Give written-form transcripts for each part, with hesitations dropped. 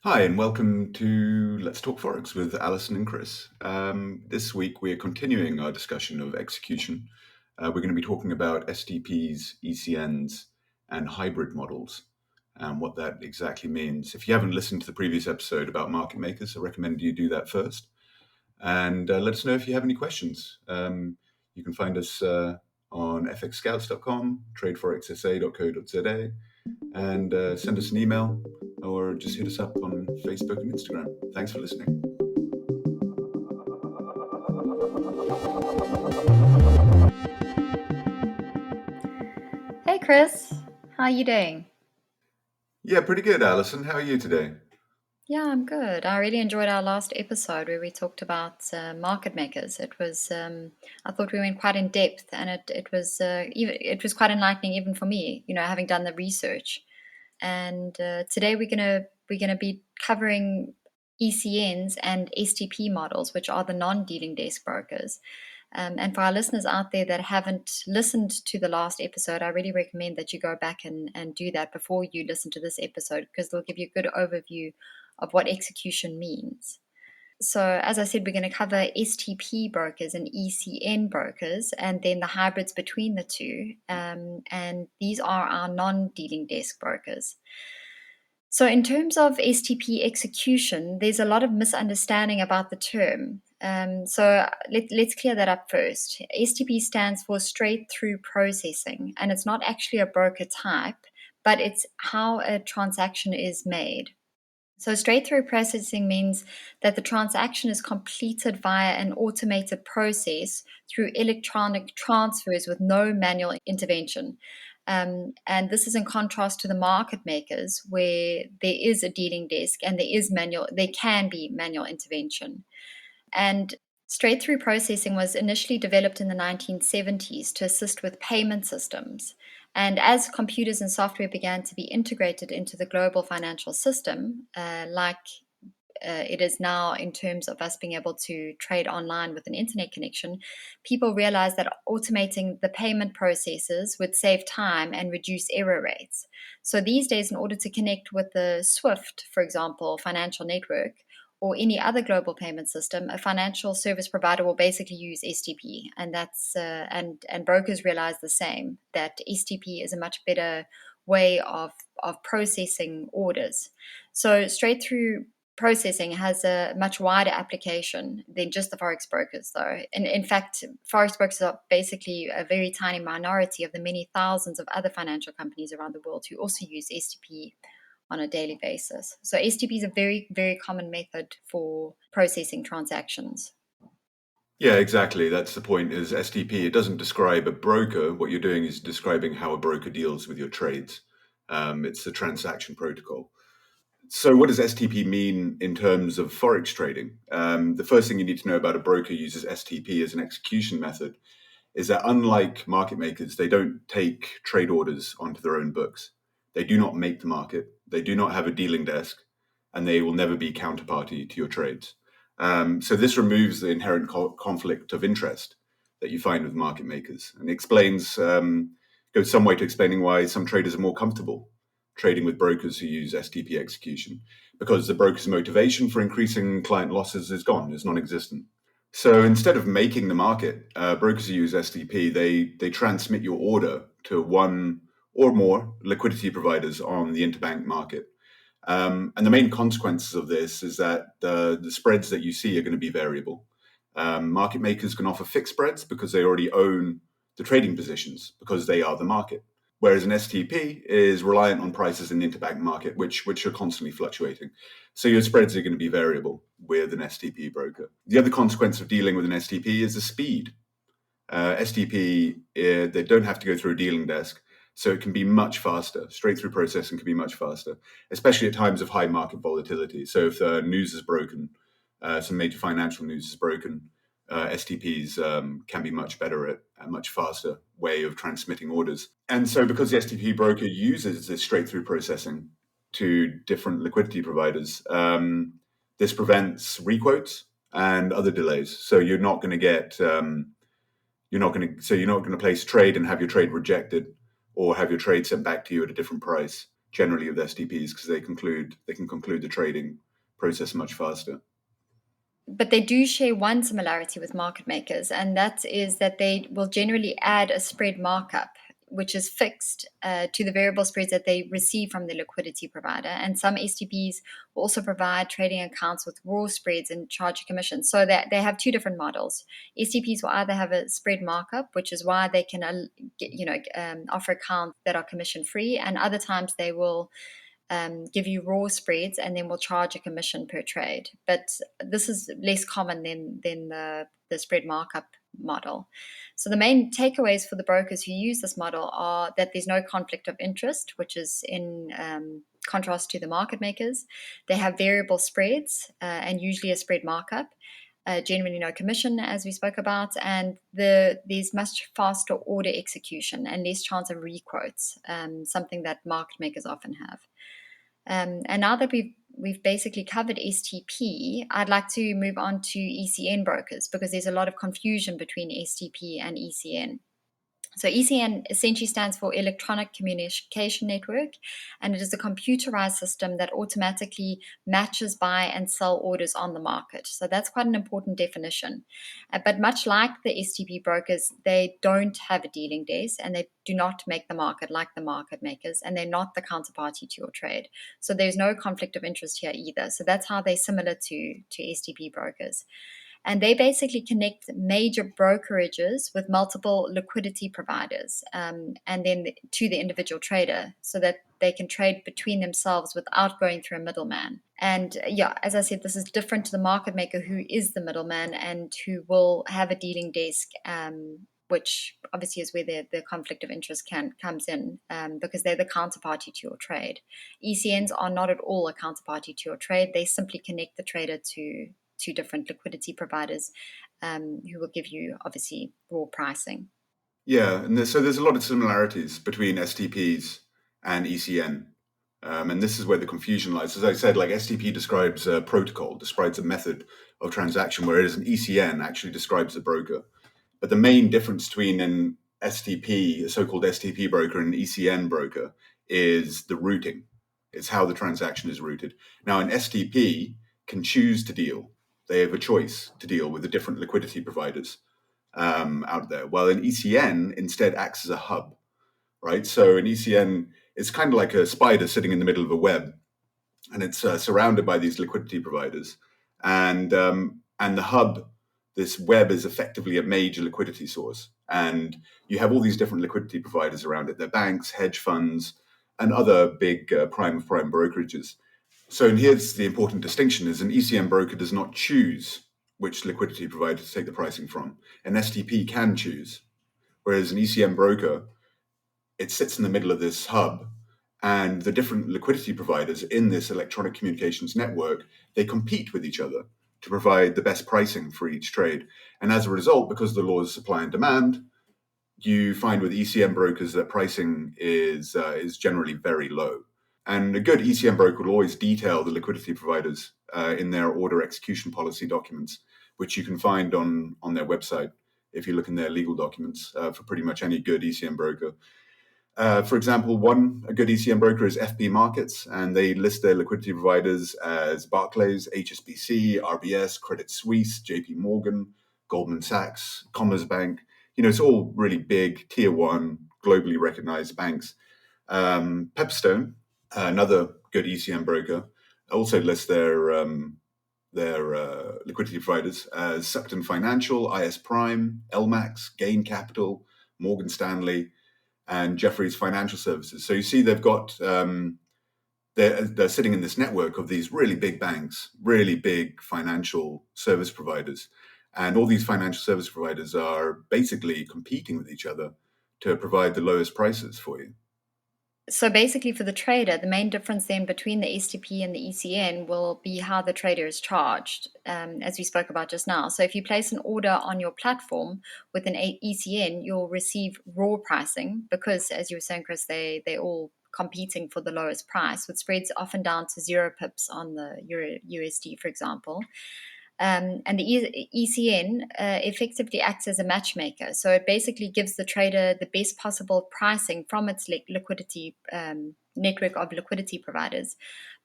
Hi, and welcome to Let's Talk Forex with Alison and Chris. This week, we are continuing our discussion of execution. We're going to be talking about STPs, ECNs, and hybrid models, and what that exactly means. If you haven't listened to the previous episode about market makers, I recommend you do that first. And let us know if you have any questions. You can find us on fxscouts.com, tradeforexsa.co.za, and send us an email or just hit us up on Facebook and Instagram. Thanks for listening. Hey Chris, how are you doing? Yeah, pretty good, Alison. How are you today? Yeah, I'm good. I really enjoyed our last episode where we talked about market makers. I thought we went quite in depth, and it was quite enlightening even for me. Having done the research. And today we're gonna be covering ECNs and STP models, which are the non-dealing desk brokers. And for our listeners out there that haven't listened to the last episode, I really recommend that you go back and do that before you listen to this episode because they'll give you a good overview of what execution means. So, as I said, we're going to cover STP brokers and ECN brokers, and then the hybrids between the two. And these are our non dealing desk brokers. So, in terms of STP execution, there's a lot of misunderstanding about the term. Let's clear that up first. STP stands for straight through processing, and it's not actually a broker type, but it's how a transaction is made. So, straight through processing means that the transaction is completed via an automated process through electronic transfers with no manual intervention. And this is in contrast to the market makers, where there is a dealing desk and there can be manual intervention. And straight through processing was initially developed in the 1970s to assist with payment systems. And as computers and software began to be integrated into the global financial system, it is now in terms of us being able to trade online with an internet connection, people realized that automating the payment processes would save time and reduce error rates. So these days, in order to connect with the SWIFT, for example, financial network, or any other global payment system, a financial service provider will basically use STP, and and brokers realize the same, that STP is a much better way of processing orders. So straight through processing has a much wider application than just the Forex brokers, though. And in fact, Forex brokers are basically a very tiny minority of the many thousands of other financial companies around the world who also use STP on a daily basis. So STP is a very, very common method for processing transactions. Yeah, exactly. That's the point. Is STP? It doesn't describe a broker. What you're doing is describing how a broker deals with your trades. It's the transaction protocol. So, what does STP mean in terms of forex trading? The first thing you need to know about a broker who uses STP as an execution method is that unlike market makers, they don't take trade orders onto their own books. They do not make the market. They do not have a dealing desk, and they will never be counterparty to your trades. So this removes the inherent conflict of interest that you find with market makers, and explains goes some way to explaining why some traders are more comfortable trading with brokers who use STP execution, because the broker's motivation for increasing client losses is gone, is non-existent. So instead of making the market, brokers who use STP, they transmit your order to one or more liquidity providers on the interbank market. And the main consequences of this is that the spreads that you see are going to be variable. Market makers can offer fixed spreads because they already own the trading positions because they are the market. Whereas an STP is reliant on prices in the interbank market, which are constantly fluctuating. So your spreads are going to be variable with an STP broker. The other consequence of dealing with an STP is the speed. STP, they don't have to go through a dealing desk, so it can be much faster. Straight through processing can be much faster, especially at times of high market volatility. So if news is broken, some major financial news is broken, STPs can be much better at a much faster way of transmitting orders. And so because the STP broker uses this straight through processing to different liquidity providers, this prevents requotes and other delays. So you're not going to get you're not going to place a trade and have your trade rejected or have your trade sent back to you at a different price generally with STPs because they can conclude the trading process much faster. But they do share one similarity with market makers, and that is that they will generally add a spread markup, which is fixed to the variable spreads that they receive from the liquidity provider. And some STPs will also provide trading accounts with raw spreads and charge a commission. So that they have two different models. STPs will either have a spread markup, which is why they can, offer accounts that are commission free, and other times they will give you raw spreads and then we'll charge a commission per trade. But this is less common than the spread markup model. So the main takeaways for the brokers who use this model are that there's no conflict of interest, which is in contrast to the market makers. They have variable spreads and usually a spread markup. Generally, no commission, as we spoke about, and there's much faster order execution and less chance of requotes, something that market makers often have. And now that we've basically covered STP, I'd like to move on to ECN brokers because there's a lot of confusion between STP and ECN. So ECN essentially stands for Electronic Communication Network, and it is a computerized system that automatically matches buy and sell orders on the market. So that's quite an important definition. But much like the STP brokers, they don't have a dealing desk and they do not make the market like the market makers, and they're not the counterparty to your trade. So there's no conflict of interest here either. So that's how they're similar to STP brokers. And they basically connect major brokerages with multiple liquidity providers and then to the individual trader so that they can trade between themselves without going through a middleman. And yeah, as I said, this is different to the market maker who is the middleman and who will have a dealing desk, which obviously is where the conflict of interest comes in because they're the counterparty to your trade. ECNs are not at all a counterparty to your trade. They simply connect the trader to two different liquidity providers who will give you obviously raw pricing. Yeah, and so there's a lot of similarities between STPs and ECN. And this is where the confusion lies. As I said, like STP describes a protocol, describes a method of transaction, whereas an ECN actually describes a broker. But the main difference between an STP, a so-called STP broker, and an ECN broker is the routing. It's how the transaction is routed. Now, an STP can choose to deal. They have a choice to deal with the different liquidity providers out there. While an ECN instead acts as a hub, right? So an ECN is kind of like a spider sitting in the middle of a web, and it's surrounded by these liquidity providers. And the hub, this web, is effectively a major liquidity source. And you have all these different liquidity providers around it. They're banks, hedge funds, and other big prime of prime brokerages. So and here's the important distinction: is an ECM broker does not choose which liquidity provider to take the pricing from. An STP can choose, whereas an ECM broker, it sits in the middle of this hub, and the different liquidity providers in this electronic communications network, they compete with each other to provide the best pricing for each trade. And as a result, because the law is supply and demand, you find with ECM brokers that pricing is generally very low. And a good ECM broker will always detail the liquidity providers in their order execution policy documents, which you can find on their website if you look in their legal documents for pretty much any good ECM broker. For example, a good ECM broker is FP Markets, and they list their liquidity providers as Barclays, HSBC, RBS, Credit Suisse, JP Morgan, Goldman Sachs, Commerzbank. It's all really big, tier one, globally recognized banks. Pepperstone, another good ECM broker, also lists their liquidity providers as Sutton Financial, IS Prime, LMAX, Gain Capital, Morgan Stanley, and Jefferies Financial Services. So you see they've got, they're sitting in this network of these really big banks, really big financial service providers. And all these financial service providers are basically competing with each other to provide the lowest prices for you. So basically, for the trader, the main difference then between the STP and the ECN will be how the trader is charged, as we spoke about just now. So if you place an order on your platform with an ECN, you'll receive raw pricing because, as you were saying, Chris, they're all competing for the lowest price, with spreads often down to 0 pips on the Euro USD, for example. And the ECN effectively acts as a matchmaker. So it basically gives the trader the best possible pricing from its liquidity network of liquidity providers.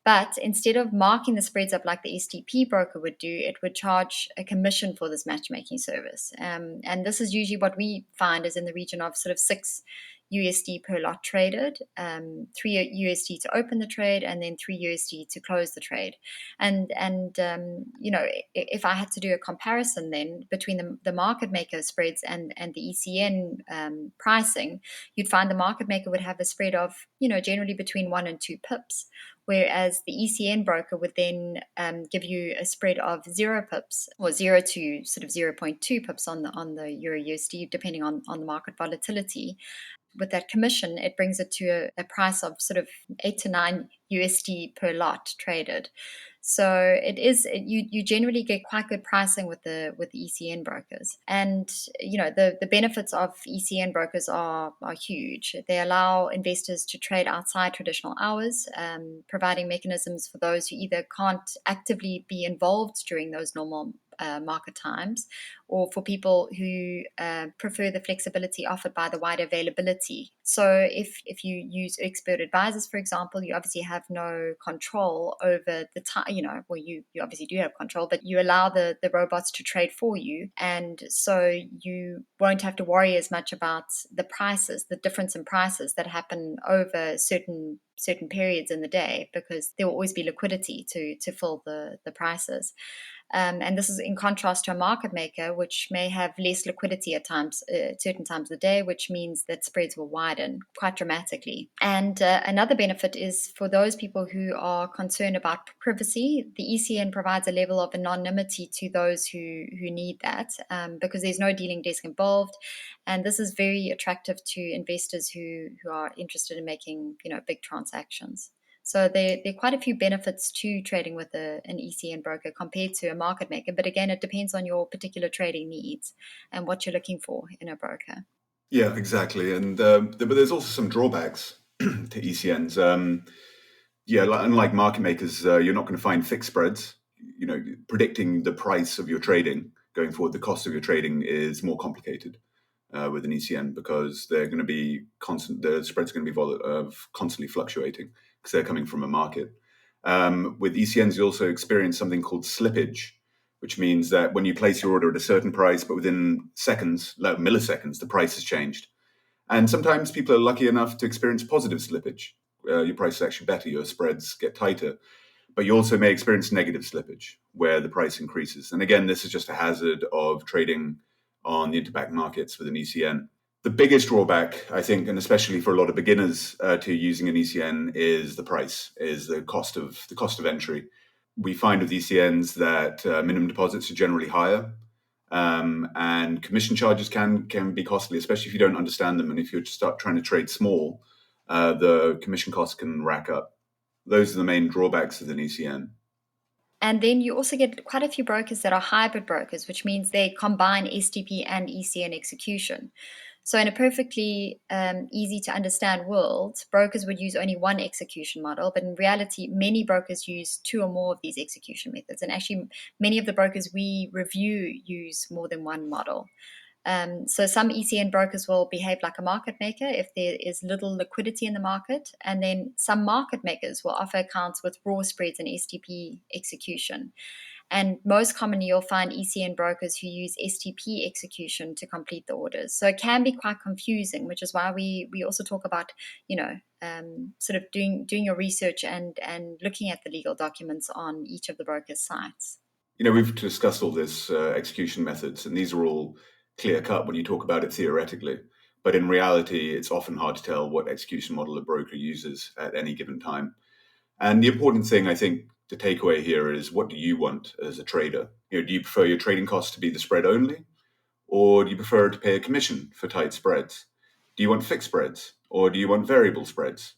But instead of marking the spreads up like the STP broker would do, it would charge a commission for this matchmaking service. And this is usually what we find is in the region of sort of $6 per lot traded, $3 to open the trade, and then $3 to close the trade. If I had to do a comparison then between the market maker spreads and the ECN pricing, you'd find the market maker would have a spread of generally between 1 and 2 pips, whereas the ECN broker would then give you a spread of 0 pips or 0 to sort of 0.2 pips on the Euro USD, depending on the market volatility. With that commission, it brings it to a price of sort of $8 to $9 per lot traded. So you generally get quite good pricing with the ECN brokers, and the benefits of ECN brokers are huge. They allow investors to trade outside traditional hours, providing mechanisms for those who either can't actively be involved during those normal market times, or for people who prefer the flexibility offered by the wide availability. So if you use expert advisors, for example, you obviously have no control over the time, well, you obviously do have control, but you allow the robots to trade for you. And so you won't have to worry as much about the prices, the difference in prices that happen over certain periods in the day, because there will always be liquidity to fill the prices. And this is in contrast to a market maker, which may have less liquidity at times, certain times of the day, which means that spreads will widen quite dramatically. And another benefit is for those people who are concerned about privacy. The ECN provides a level of anonymity to those who need that, because there's no dealing desk involved. And this is very attractive to investors who are interested in making big transactions. So there are quite a few benefits to trading with an ECN broker compared to a market maker. But again, it depends on your particular trading needs and what you're looking for in a broker. Yeah, exactly. And but there's also some drawbacks to ECNs. Unlike market makers, you're not going to find fixed spreads. Predicting the price of your trading going forward, the cost of your trading is more complicated with an ECN, because they're going to be constant. The spreads are going to be constantly fluctuating because they're coming from a market. With ECNs, you also experience something called slippage, which means that when you place your order at a certain price, but within seconds, like milliseconds, the price has changed. And sometimes people are lucky enough to experience positive slippage. Your price is actually better, your spreads get tighter. But you also may experience negative slippage, where the price increases. And again, this is just a hazard of trading on the interbank markets with an ECN. The biggest drawback, I think, and especially for a lot of beginners to using an ECN, is the price, is the cost of entry. We find with ECNs that minimum deposits are generally higher, and commission charges can be costly, especially if you don't understand them. And if you start trying to trade small, the commission costs can rack up. Those are the main drawbacks of an ECN. And then you also get quite a few brokers that are hybrid brokers, which means they combine STP and ECN execution. So in a perfectly easy to understand world, brokers would use only one execution model, but in reality, many brokers use two or more of these execution methods. And actually, many of the brokers we review use more than one model. So some ECN brokers will behave like a market maker if there is little liquidity in the market. And then some market makers will offer accounts with raw spreads and STP execution. And most commonly, you'll find ECN brokers who use STP execution to complete the orders. So it can be quite confusing, which is why we also talk about, sort of doing your research and looking at the legal documents on each of the brokers' sites. We've discussed all this execution methods, and these are all clear cut when you talk about it theoretically. But in reality, it's often hard to tell what execution model a broker uses at any given time. And the important thing, I think, to take away here is, what do you want as a trader? Do you prefer your trading costs to be the spread only? Or do you prefer to pay a commission for tight spreads? Do you want fixed spreads? Or do you want variable spreads?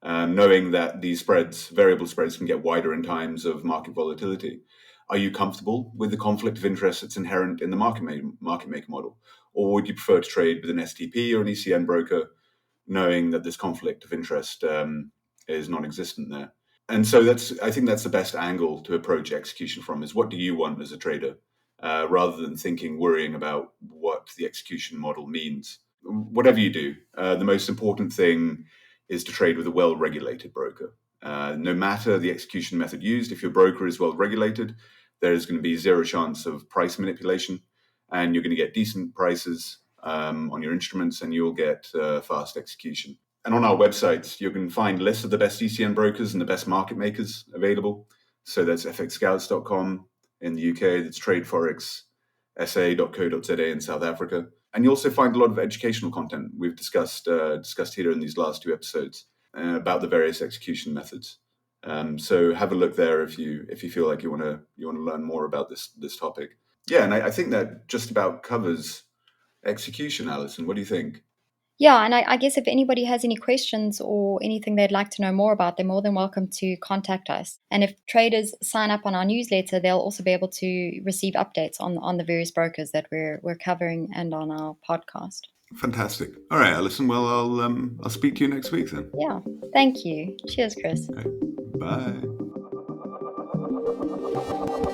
Knowing that these variable spreads, can get wider in times of market volatility. Are you comfortable with the conflict of interest that's inherent in the market maker model? Or would you prefer to trade with an STP or an ECN broker, knowing that this conflict of interest is non-existent there? And so I think that's the best angle to approach execution from, is what do you want as a trader, rather than worrying about what the execution model means. Whatever you do, the most important thing is to trade with a well-regulated broker. No matter the execution method used, if your broker is well-regulated, there's going to be zero chance of price manipulation, and you're going to get decent prices on your instruments, and you'll get fast execution. And on our websites, you can find lists of the best ECN brokers and the best market makers available. So that's fxscouts.com in the UK, that's tradeforexsa.co.za in South Africa. And you also find a lot of educational content we've discussed here in these last two episodes about the various execution methods. So have a look there if you feel like you want to learn more about this topic. Yeah, and I think that just about covers execution, Alison. What do you think? Yeah, and I guess if anybody has any questions or anything they'd like to know more about, they're more than welcome to contact us. And if traders sign up on our newsletter, they'll also be able to receive updates on the various brokers that we're covering and on our podcast. Fantastic. All right, Alison. Well, I'll speak to you next week then. Yeah. Thank you. Cheers, Chris. Okay. Bye.